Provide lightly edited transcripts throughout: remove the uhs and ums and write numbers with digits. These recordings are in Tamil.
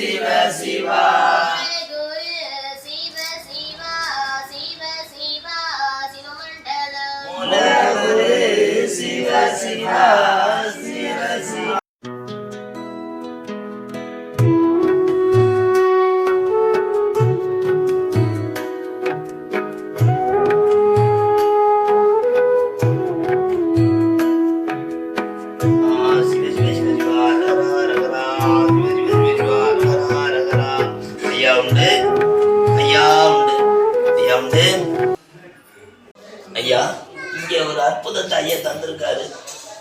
சிவ சிவா மூலகுரு சிவ சிவா சிவ சிவா. ஐயா இங்கே ஒரு அற்புதத்தை ஐயா தந்திருக்காரு.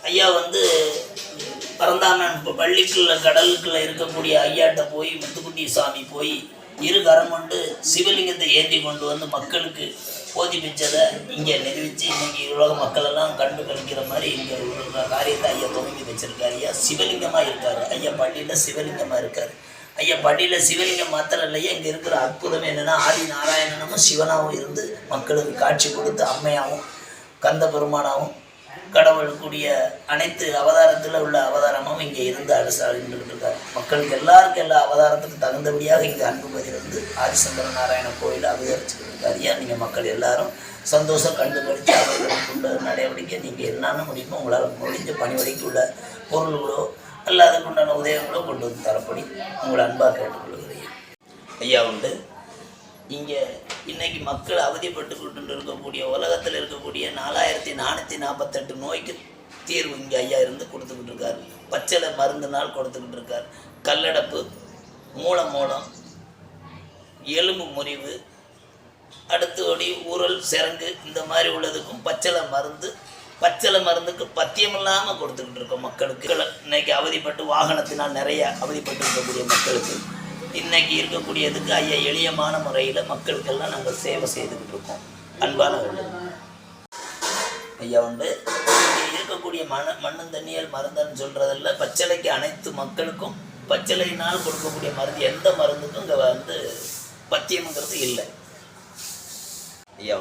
ஐயா பரந்தாமன் பள்ளிக்குள்ள கடலுக்குள்ள இருக்கக்கூடிய ஐயாட்ட போய் முத்துக்குட்டி சாமி போய் இரு கரம் கொண்டு சிவலிங்கத்தை ஏந்தி கொண்டு வந்து மக்களுக்கு போதிப்பிச்சதை இங்கே நிரூபித்து இன்னைக்கு உலக மக்களெல்லாம் கண்டு கழிக்கிற மாதிரி இங்கே ஒரு காரியத்தை ஐயா துவங்கி வச்சிருக்காரு. ஐயா சிவலிங்கமாக இருக்கார். ஐயா பள்ளியில் சிவலிங்கமாக இருக்கார். ஐயா பள்ளியில் சிவலிங்கம் மாத்திரம் இல்லையா, இங்கே இருக்கிற அற்புதம் என்னென்னா ஆதி நாராயணனும் சிவனாகவும் இருந்து மக்களுக்கு காட்சி கொடுத்து அம்மையாகவும் கந்த பெருமானாகவும் கடவுளுக்குரிய அனைத்து அவதாரத்தில் உள்ள அவதாரமும் இங்கே இருந்து அரசாண்டுகிட்டு இருக்கார். மக்களுக்கு எல்லாருக்கும் எல்லா அவதாரத்துக்கு தகுந்தபடியாக இங்கே அன்புபதி ஆதிசங்கர நாராயண கோயில் அபிகரிச்சுக்கிட்டு இருக்கார். ஏன் நீங்கள் மக்கள் எல்லாரும் சந்தோஷம் கண்டுபிடிச்சு அவர்களுக்கு உள்ள நடவடிக்கை நீங்கள் என்னென்ன முடியுமோ உங்களால் முடிஞ்ச பணிவடைக்கு உள்ள பொருள்களோ அல்ல அதுக்குண்டான உதயங்களோ கொண்டு வந்து தரப்படி உங்களை அன்பாக கேட்டுக்கொள்கிறேன். ஐயா இங்கே இன்னைக்கு மக்கள் அவதிப்பட்டு கொண்டு இருக்கக்கூடிய உலகத்தில் இருக்கக்கூடிய 4448 நோய்க்கு தீர்வு இங்கே ஐயா இருந்து கொடுத்துக்கிட்டு இருக்கார். பச்சளை மருந்துனால் கொடுத்துக்கிட்டு இருக்கார். கல்லடப்பு, மூலம், எலும்பு முறிவு, அடுத்தபடி ஊரல், சிறங்கு இந்த மாதிரி உள்ளதுக்கும் பச்சளை மருந்துக்கு பத்தியம் இல்லாமல் கொடுத்துக்கிட்டு இருக்கோம் மக்களுக்கு. இன்னைக்கு அவதிப்பட்டு வாகனத்தினால் நிறைய அவதிப்பட்டு இருக்கக்கூடிய மக்களுக்கு இன்னைக்கு இருக்கக்கூடியதுக்கு ஐயா எளியமான முறையில் மக்களுக்கெல்லாம் நாங்கள் சேவை செய்துக்கிட்டு இருக்கோம். அன்பான ஐயா இங்கே இருக்கக்கூடிய மண்ணும் தண்ணியல் மருந்துன்னு சொல்கிறதில்ல. பச்சளைக்கு அனைத்து மக்களுக்கும் பச்சளையினால் கொடுக்கக்கூடிய மருந்து எந்த மருந்துக்கும் இங்கே பத்தியம்ங்கிறது இல்லை. ஐயா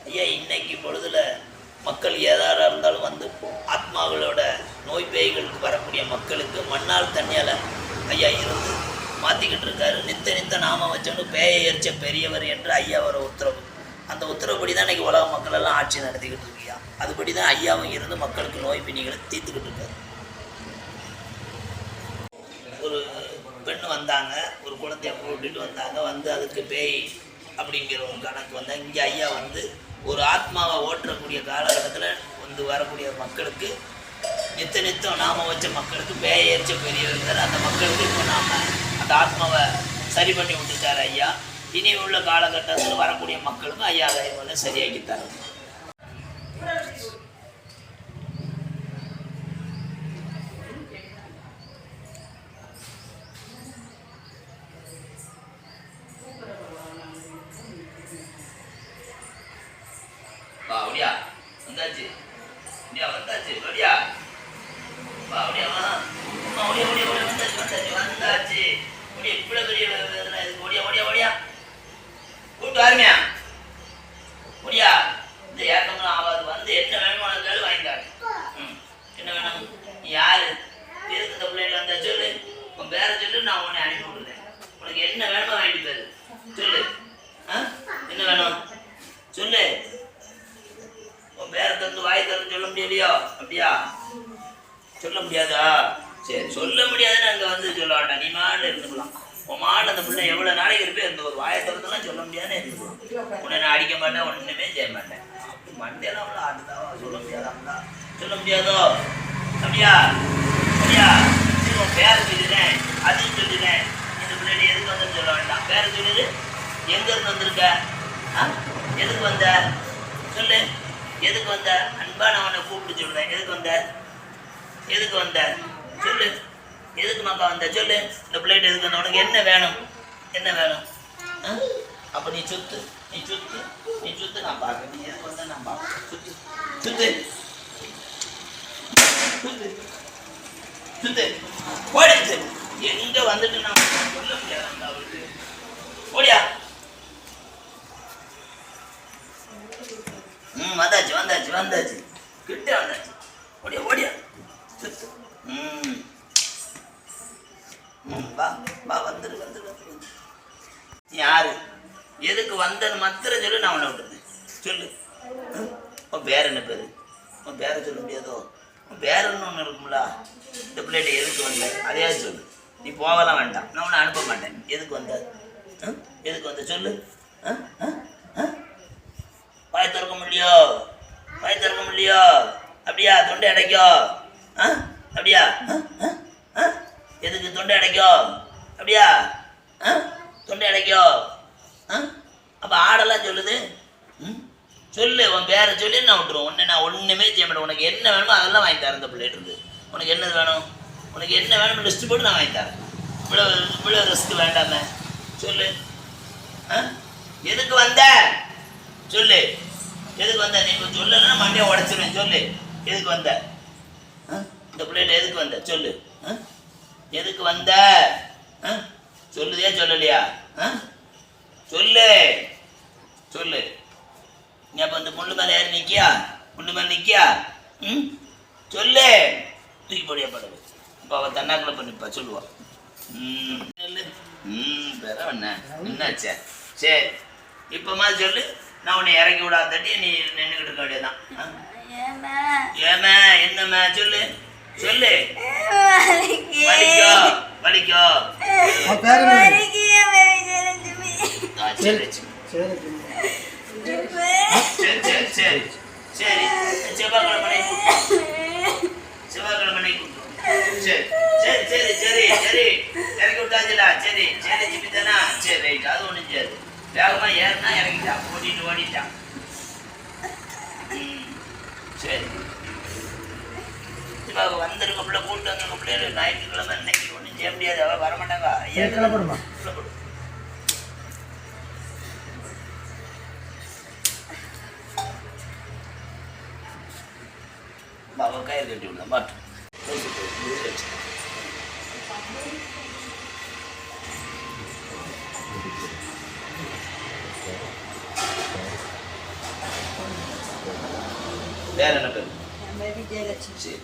ஐயா இன்னைக்கு பொழுதுல மக்கள் ஏதாவது இருந்தாலும் ஆத்மாக்களோட நோய் பேய்களுக்கு வரக்கூடிய மக்களுக்கு மண்ணால் தண்ணியால் ஐயா இருந்து மாற்றிக்கிட்டு இருக்காரு. நித்த நாம வச்சோன்னு பேயை எரிச்ச பெரியவர் என்று ஐயாவோட உத்தரவு. அந்த உத்தரவுப்படி தான் இன்றைக்கி உலக மக்கள் எல்லாம் ஆட்சி நடத்திக்கிட்டு இருக்கியா. அதுபடி தான் ஐயாவும் இருந்து மக்களுக்கு நோய் பிணிகளை தீர்த்துக்கிட்டு இருக்காரு. ஒரு பெண் வந்தாங்க, ஒரு குழந்தைய கூட்டிகிட்டு வந்தாங்க. அதுக்கு பேய் அப்படிங்கிற ஒரு கணக்கு வந்தாங்க. இங்கே ஐயா ஒரு ஆத்மாவை ஓட்டக்கூடிய காலகட்டத்தில் வரக்கூடிய மக்களுக்கு நித்தம் நாம வச்ச மக்களுக்கு பேயை எரிச்ச பெரியவர். அந்த மக்களுக்கு இப்போ நாம் அந்த ஆத்மாவை சரி பண்ணி விட்டுட்டார் ஐயா. இனி உள்ள காலகட்டத்தில் வரக்கூடிய மக்களுக்கும் ஐயா அதை சரியாக்கித்தார். அப்படியா வந்தாச்சு அப்படியா வந்தாச்சு இவ்வளவு பெரிய ஓடியா கூட்டு வாருமையா ஓடியா. இந்த ஏக்கங்களும் ஆகாது. என்ன வேணுமோ வாங்கிட்டாரு. என்ன வேணும்? யாரு எதுக்கு இந்த பிள்ளைங்க வந்தா சொல்லு, உன் பேரை சொல்லு, நான் உன்னை அனுப்பி விடுறேன். உனக்கு என்ன வேணுமோ வாங்கிட்டு போயிரு. சொல்லு என்ன வேணும் சொல்லு. உன் பேரை தந்து வாய் தரன்னு சொல்ல முடியலையோ? அப்படியா சொல்ல முடியாதா? சரி சொல்ல முடியாதுன்னு அங்கே சொல்ல வேண்டாம். நீ மாடு இருந்துக்கலாம். உன் மாடு அந்த பிள்ளை எவ்வளோ நாளைக்கு இருப்பே இந்த ஒரு வாயை திறந்தெல்லாம் சொல்ல முடியாதுன்னு இருந்துக்கலாம். உன்னை நான் அடிக்க மாட்டேன், ஒன்றுமே செய்ய மாட்டேன். அப்படி மண்டையெல்லாம் அவ்வளோ ஆடுதாவா? சொல்ல முடியாதாங்களா? சொல்ல முடியாதோ? அப்படியா அப்படியா சரி உன் பேரை சொல்லிடுறேன், அதையும் சொல்லிடுறேன். இந்த பிள்ளைங்க எதுக்கு வந்துன்னு சொல்ல வேண்டாம். பேரை சொல்லிடு. எங்கேருந்து வந்திருக்க? எதுக்கு வந்த சொல்லு. எதுக்கு வந்த? அன்பா நான் உன்னை கூப்பிட்டு சொல்லுவேன். எதுக்கு வந்த சொல்லு. எதுக்கு மக்கா வந்த சொல்லு. இந்த பிள்ளைகிட்ட எதுக்கு வந்த? உனக்கு என்ன வேணும்? அப்போ நீ சுத்து நான் பார்க்க. நீ எதுக்கு வந்த நான் பார்க்க. சுத்து ஓடிச்சு. எங்கே வந்துட்டு நான் சொல்ல முடியாது. அவருக்கு ஓடியா. வந்தாச்சு கிட்ட வந்தாச்சு. ஓடியா வா வா வந்துரு வந்துரு வந்துரு. யாரு எதுக்கு வந்தன்னு மாத்திரம் சொல்லு, நான் உன்னை விட்டுருந்தேன். சொல்லு. உன் பேர் என்ன பேர்? உன் பேரை சொல்ல முடியாதோ? உன் பேருன்னு ஒன்று இருக்கும்ல. இந்த பிள்ளைகிட்ட எதுக்கு வந்த அதையாவது சொல்லு. நீ போகலாம் வேண்டாம், நான் உன்னை அனுப்ப மாட்டேன். எதுக்கு வந்த? எதுக்கு வந்த சொல்லு. வாய் திறக்க முடியோ? வாய் திறக்க முடியோ? அப்படியா? தொண்டை அடைக்கோ? அப்படியா? எதுக்கு தொண்டை அடைக்கோ? அப்படியா? தொண்டை அடைக்கோ? அப்போ ஆடெல்லாம் சொல்லுது. சொல்லு, உன் பேரை சொல்லி நான் விட்டுருவோம். உன்னை நான் ஒன்றுமே செய்ய மாட்டேன். உனக்கு என்ன வேணுமோ அதெல்லாம் வாங்கி தரேன். இந்த பிள்ளைகிட்ட இருந்து உனக்கு என்னது வேணும்? உனக்கு என்ன வேணும் லிஸ்ட்டு போட்டு நான் வாங்கி தரேன். இவ்வளோ ரிஸ்க்கு வேண்டாமே. சொல்லு. எதுக்கு வந்த சொல்லு. எதுக்கு வந்த? நீ சொல்லலைன்னா மண்டையை உடச்சிருவேன். சொல்லு, எதுக்கு வந்த? இந்த பிள்ளைகிட்ட எதுக்கு வந்த சொல்லு. எதுக்கு வந்த? சொல்லுதே சொல்லலையா? சொல்லு சொல்லு. நீ அப்போ இந்த முள்ளு மேலே ஏறி நிற்கியா? முள்ளு மேலே நிற்கியா? சொல்லு. தூக்கி போடியா படகு. இப்போ அவள் தன்னாக்குள்ள பண்ணிப்பா சொல்லுவா. பெற என்ன என்னாச்சே? சரி இப்போமா சொல்லு. நான் உன்னை இறக்கி விடாதட்டி நீ நின்றுக்கிட்டு இருக்க வேண்டியதான். ஏமா என்னம்மா சொல்லு சொல்லு. வலிக்கோ வலிக்கோ? சரி சரி சரி சரி சரி. செவ்வாய்க்கிழமை செவ்வாய்க்கிழமை சரி சரி சரி சரி சரி இறக்கி விட்டாச்சுல. சரி சரி ஜிபித்தானா? சரி ரைட். அது ஒன்றும் செய்யாது. வேகமாக ஏறினா இறங்கிட்டான், ஓடிட்டான். சரி இப்போ வந்திருக்க பிள்ளை கூப்பிட்டு வந்திருக்க பிள்ளைகள் ஞாயிற்றுக்கிழமை இன்னைக்கு ஒன்றும் செய்ய முடியாது. அவள் வரமாட்டாங்க. ஐயா கிளப்படுமா? கிளப்படும். அவள் கயிறு கட்டி விடல மாட்டோம். வேற என்ன பேர்? சரி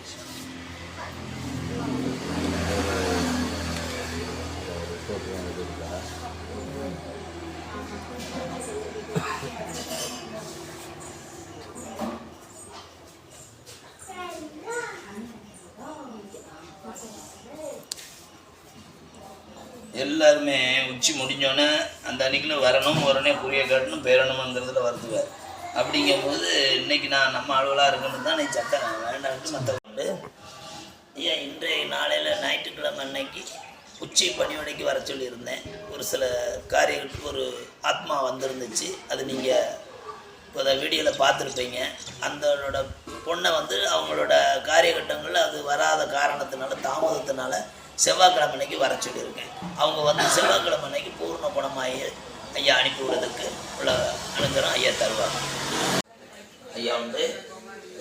எல்லாருமே உச்சி முடிஞ்சோன்னே அந்த அன்னைக்குள்ள வரணும், உடனே புரிய காட்டணும், பேரணுங்கிறதுல வருதுவார். அப்படிங்கும்போது இன்னைக்கு நான் நம்ம அளவலாக இருக்கணும் தான் நீ சட்டம் வேண்டாம்ட்டு மற்ற கொண்டு ஐயா இன்றைய நாளையில் ஞாயிற்றுக்கிழமை அன்னைக்கு உச்சி பணிவடைக்கு வர சொல்லியிருந்தேன். ஒரு சில காரியங்களுக்கு ஒரு ஆத்மா வந்திருந்துச்சு. அது நீங்கள் இப்போ அதை வீடியோவில் பார்த்துருப்பீங்க. அந்தோட பொண்ணை அவங்களோட காரியகட்டங்களில் அது வராத காரணத்தினால தாமதத்தினால செவ்வாய்க்கிழமை அன்னைக்கு வர சொல்லியிருக்கேன். அவங்க செவ்வாய்க்கிழமை அன்னைக்கு பூர்ண குணமாகி ஐயா அனுப்பி விடுறதுக்கு உள்ள அனுகிரகம் ஐயா தருவாங்க. ஐயா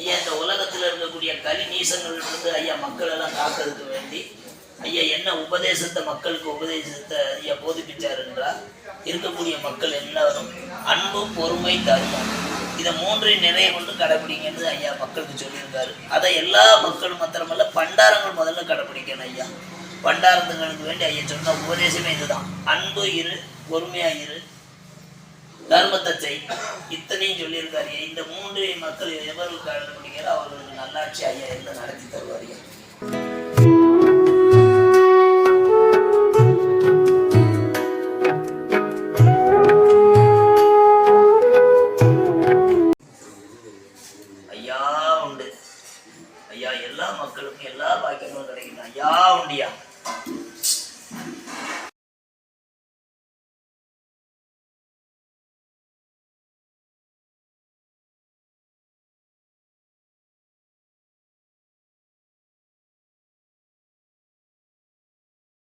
ஐயா இந்த உலகத்தில் இருக்கக்கூடிய கலி நீசங்கள்லேருந்து ஐயா மக்களெல்லாம் காக்கிறதுக்கு வேண்டி ஐயா என்ன உபதேசத்தை மக்களுக்கு உபதேசத்தை ஐயா போதிப்பிச்சார் என்றால், இருக்கக்கூடிய மக்கள் எல்லாரும் அன்பு, பொறுமை, தர்மம் இதை மூன்றையும் நிறைய கொண்டு கடைப்பிடிங்கன்னு ஐயா மக்களுக்கு சொல்லியிருக்காரு. அதை எல்லா மக்களும் மாத்திரமல்ல பண்டாரங்கள் முதல்ல கடைப்பிடிக்கணும். ஐயா பண்டாரத்துங்களுக்கு வேண்டி ஐயா சொன்ன உபதேசமே இதுதான். அன்பு இரு, பொறுமையா இரு, தர்மத்தை செய், இத்தனையும் சொல்லியிருக்காரு. இந்த மூன்று மக்கள் எவருக்கு கடைப்பிடிக்கிறோ அவர்களுக்கு நல்லாட்சி ஐயா எல்லாம் நடத்தி தருவார்.